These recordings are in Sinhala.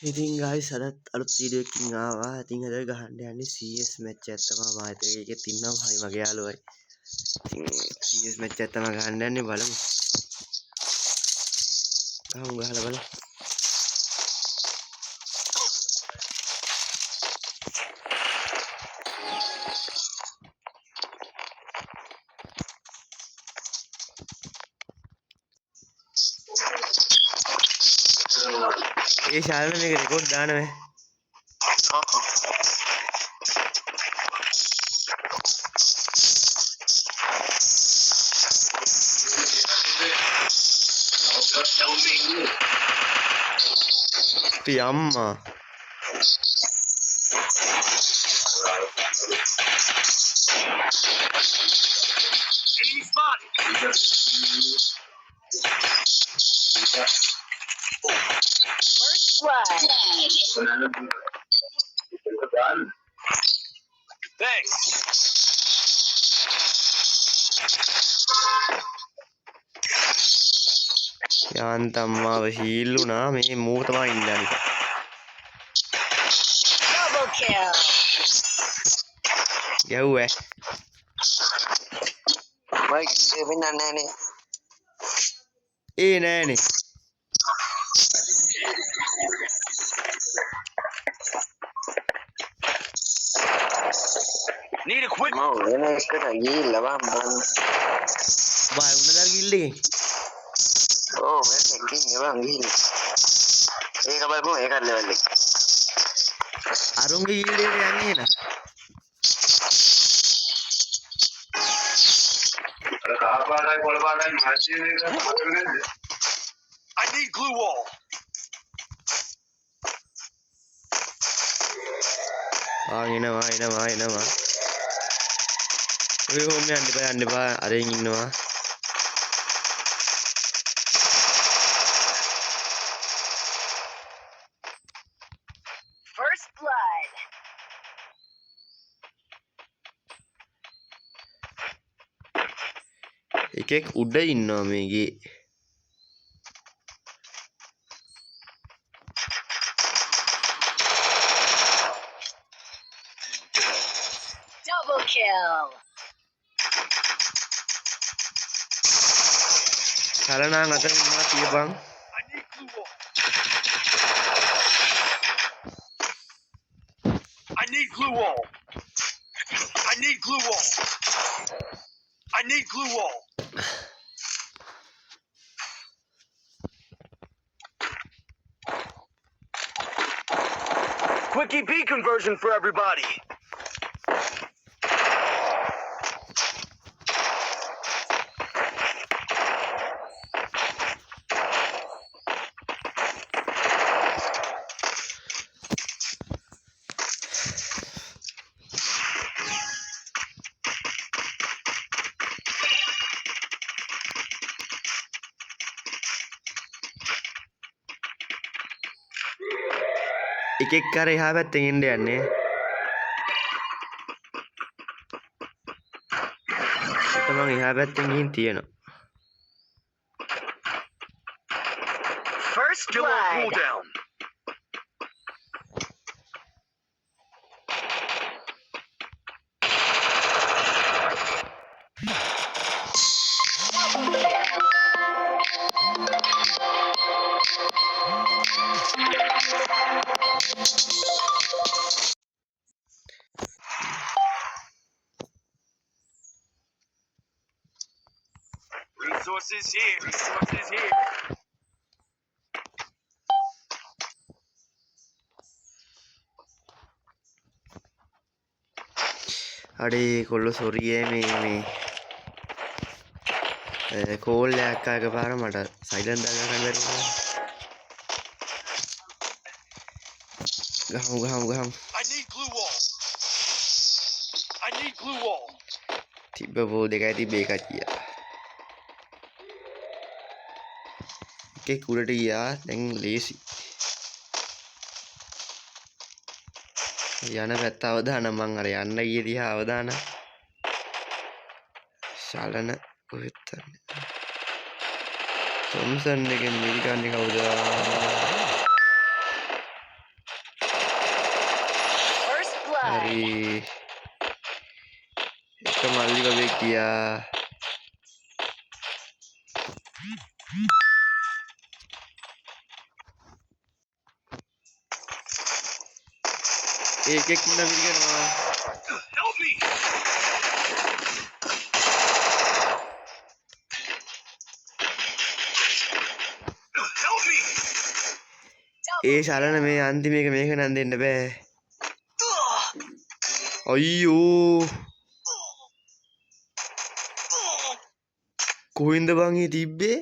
ඉතින් guys අදත් අලුත් වීඩියෝ එකකින් ආවා. ඉතින් අද ගහන්න යන්නේ CS match එකක් තමයි. මම හිතුවේ ඒකෙත් ඉන්නවා හයි මගේ යාළුවයි. ඉතින් CS match එකක් තමයි ගහන්න යන්නේ බලමු. ගහලා බලමු. ඒ ශාලන මේක රෙකෝඩ් දානවා. Yamma. Enemy spotted. First blood. Thanks. යාන්තම්මාව හීල්ලුනා මේ මූ තමයි ඉන්නේ අනික. Double kill. ගැව්වේ. මයික් දෙවින්න නෑනේ. ඒ නෑනේ. Need a quick. මම වෙන එකට ගිහිල්ලා බලන්න. බය උනදල් ගිල්ල එකෙන්. ඔව් වෙන එකකින් එවන් ගිහිල්ලා. ඒක බලමු ඒකත් ලෙවල් එක. අරුන්ගේ ගිල්ලේට යන්නේ නා. I need glue wall. එනවා. ඔය හොම් යන්න එපා අරෙන් ඉන්නවා. First blood. එකෙක් උඩ ඉන්නවා මේකේ. Double kill. සලනාන් අතර ඉන්නවා තියපන්. I need glue wall. I need glue wall. I need glue wall. I need glue wall. Quick EP conversion for everybody. එකෙක් කර එහා පැත්තෙන් එන්න යන්නේ. තමන් එහා පැත්තෙන් ගිහින් තියෙනවා. First blood. Cool down. Resources here. Resources here. අඩේ කොල්ල සොරියේ මේ කෝල් එකක් එකපාර මට සයිලන්ට් දාගන්න බැරි වුණා. ගහමු. I need glue wall. I need glue wall. තිබ්බ බෝ දෙකයි තිබ්බ එකක් ගියා. එකෙක් උඩට ගියා දැන් ලේසි. යන පැත්ත අවදාන මං අර යන්න ගිය දිහා අවදාන. ශාලන කොහෙද? තොම්සන් එකෙන් මිරිකන්නේ කවුද? Hari එක මල්ලි වගේ කියා. එකෙක් ඉන්න මිරිකනවා. Help me! Help me! ඒ ශරණ මේ අන්තිම එක මේක නම් දෙන්න බෑ. අයියෝ. කොහෙන්ද බං ඒ තිබ්බේ?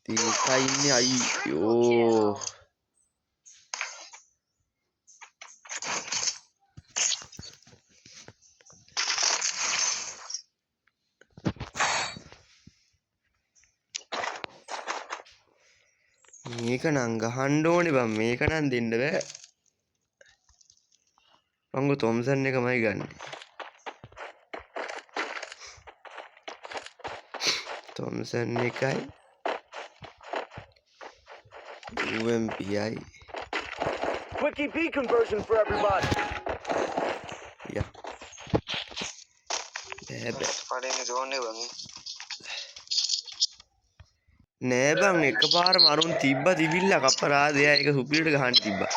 තීකා ඉන්නේ අයියෝ. මේක නම් ගහන්න ඕනේ බං මේක නම් දෙන්න බෑ. මංගු තොම්සන් එකමයි ගන්නෙ. තොම්සන් එකයි UMPI. Quickie B conversion for everybody. Yeah. පඩේනේ zone එක බං. නෑ බං එකපාරම අරුන් තිබ්බා තිබිල්ලක් අපරාධය ඒක සුපිරියට ගහන්න තිබ්බා.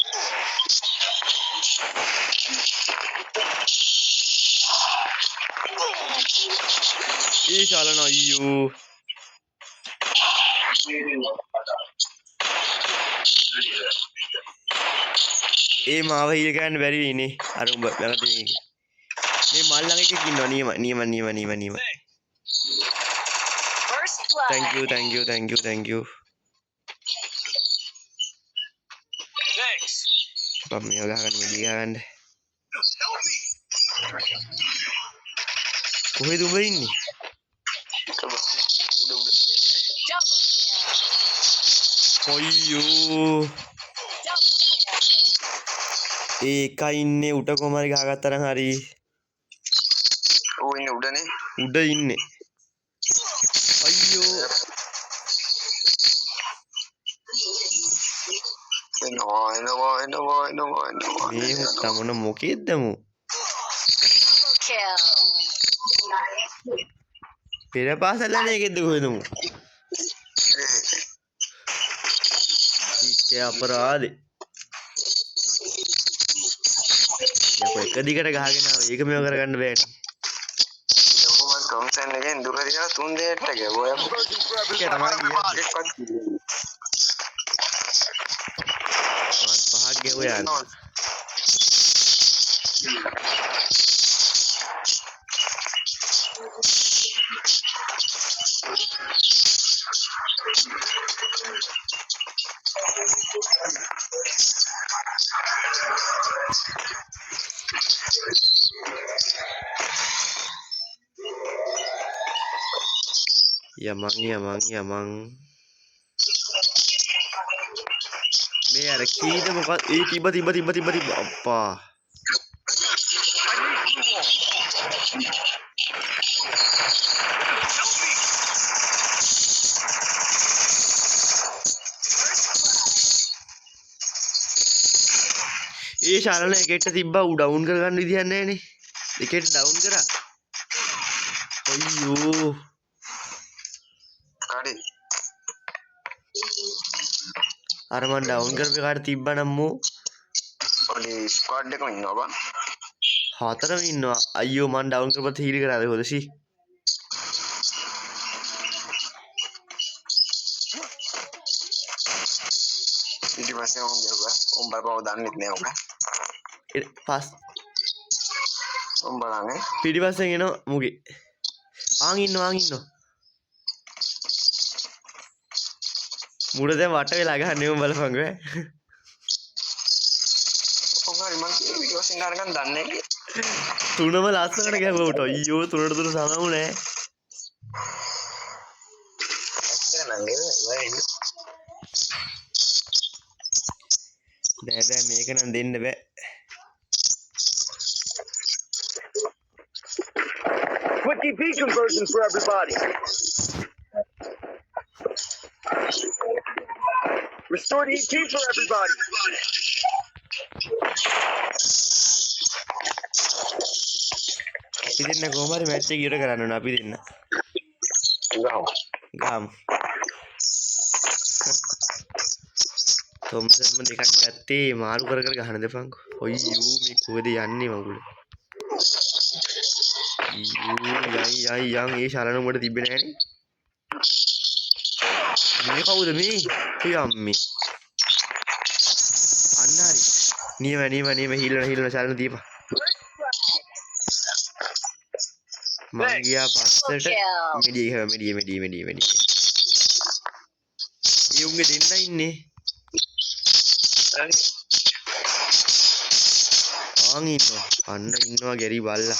ඒ චලන අයියෝ. ඒ මාව හීල් ගන්න බැරි වෙන්නේ අර උඹ ළඟ තියෙන එක. මේ මල් ළඟ එකෙක් ඉන්නවා නියම. Thank you. Thanks. බම් මේ ගහගන්න මෙලි ගහගන්න. Help me! කොහෙද උඹ ඉන්නේ? අයියෝ. ඒකයි ඉන්නේ උඩ කොමාරි ගහගත්තා නම් හරි. ඌ ඉන්නේ උඩනේ. උඩ ඉන්නේ. අයියෝ. එනවා. මේ හුත්තා මොන මොකෙද්ද මු? පෙර පාසලනේ එකෙද්ද කොහෙද මු? ඉක්කේ අපරාධේ. යකෝ එක දිගට ගහගෙන ආව ඒක මේව කරගන්න බෑනේ. යකෝ මං තොම්සන් එකෙන් දුර දිහා 3 දෙයට ගැවුවා. Conversion for ඒක everybody. තමයි කියන්නේ. පහක් ගෙවුවා යන්න. යමන් මේ අර කීද මොකක්ද ඒ තිබ්බ අප්පා ඒ ශාලන එකට තිබ්බා ඌ ඩවුන් කරගන්න විදියක් නැහැනේ එකට ඩවුන් කරා අයියෝ හරි අර මන් ඩවුන් කරපු එකට තිබ්බා නම් මෝ පොඩි ස්ක්වොඩ් එකම ඉන්නවා බං හතරම ඉන්නවා අයියෝ මන් ඩවුන් කරපුවත් හීල් කරාද හොදසි ඊට පස්සේ උන් ගියා උන් බලපුවා දන්නෙත් නෑ ඔක පස් උන් බලන්නේ පිටිපස්සෙන් එනවා මුගේ ආන් ඉන්නවා මුඩ දැන් වට වෙලා ගහන්නේ උන් බලපංග ඈ උන් හරි මං වීඩියෝ එකෙන් ගන්න දන්නේ නෑ තුනම ලස්සනට ගැහුවා උට අයියෝ තුනට තුන සමමු නෑ බෑ මේක නම් දෙන්න බෑ Quickie B conversion for everybody. Restore the ET for everybody. අපි දෙන්න කොහොම හරි මැච් එක ඉවර කරන්න ඕන අපි දෙන්න. ගාමු. තොම්සන්ම දෙකක් ගත්තේ මාරු කර කර ගහන්න දෙපන්කෝ. ඔයියෝ මේ කොහෙද යන්නේ මගුල. යන් ඒ ශරණ උඹට තිබ්බේ නැහනේ. මේ කවුද මේ? යම්මේ. අන්න හරි. නියම හිල්ලන ශරණ දීපන්. මං ගියා පස්සට මෙඩි. ඒ උන්ගේ දෙන්න ඉන්නේ. අන්න ඉන්නවා ගැරි බල්ලා.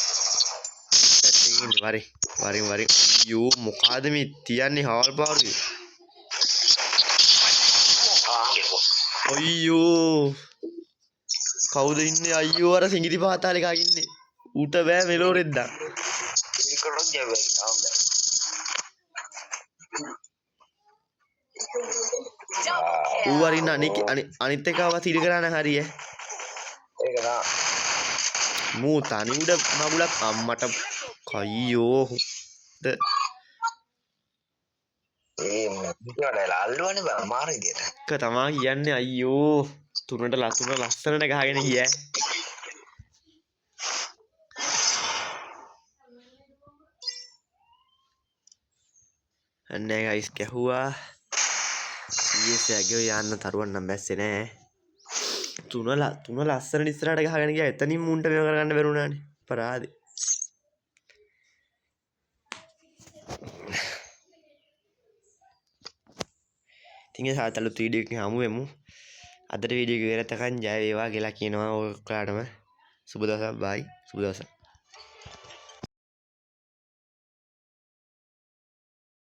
වරින් යෝ මොකාද මේ තියන්නේ හවල් පාරුවේ. අයියෝ කවුද ඉන්නේ අයියෝ අර සිඟිති පාතාලේ කා ඉන්නේ. ඌට බෑ මෙලෝ රෙද්දා. ඌ වරින් අනිත් එකව තිර කරන්න හරිය. ඒක නා මූ තනි උඩ මගුලක් අම්මට කයියෝ ද ඒ මොකද අල්ලුවනේ බා මාර විදියට. එක තමා කියන්නේ අයියෝ තුනට ලස්සනට ගහගෙන ගියා. අනේ ගයිස් ගැහුවා. CS යගේ යන්න තරුවන් නම් බැස්සේ නෑ. තුන ලස්සන ඉස්සරහට ගහගෙන ගියා. එතනින් මුන්ට මේව කරගන්න බැරුණානේ. පරාදේ. ඉතින් ඒ සාතලුත් වීඩියෝ එකකින් හමු වෙමු. අදට වීඩියෝ එක ඉවරත් එකන් ජය වේවා කියලා කියනවා ඔයාලටම. සුබ දවසක් බයි. සුබ දවසක්.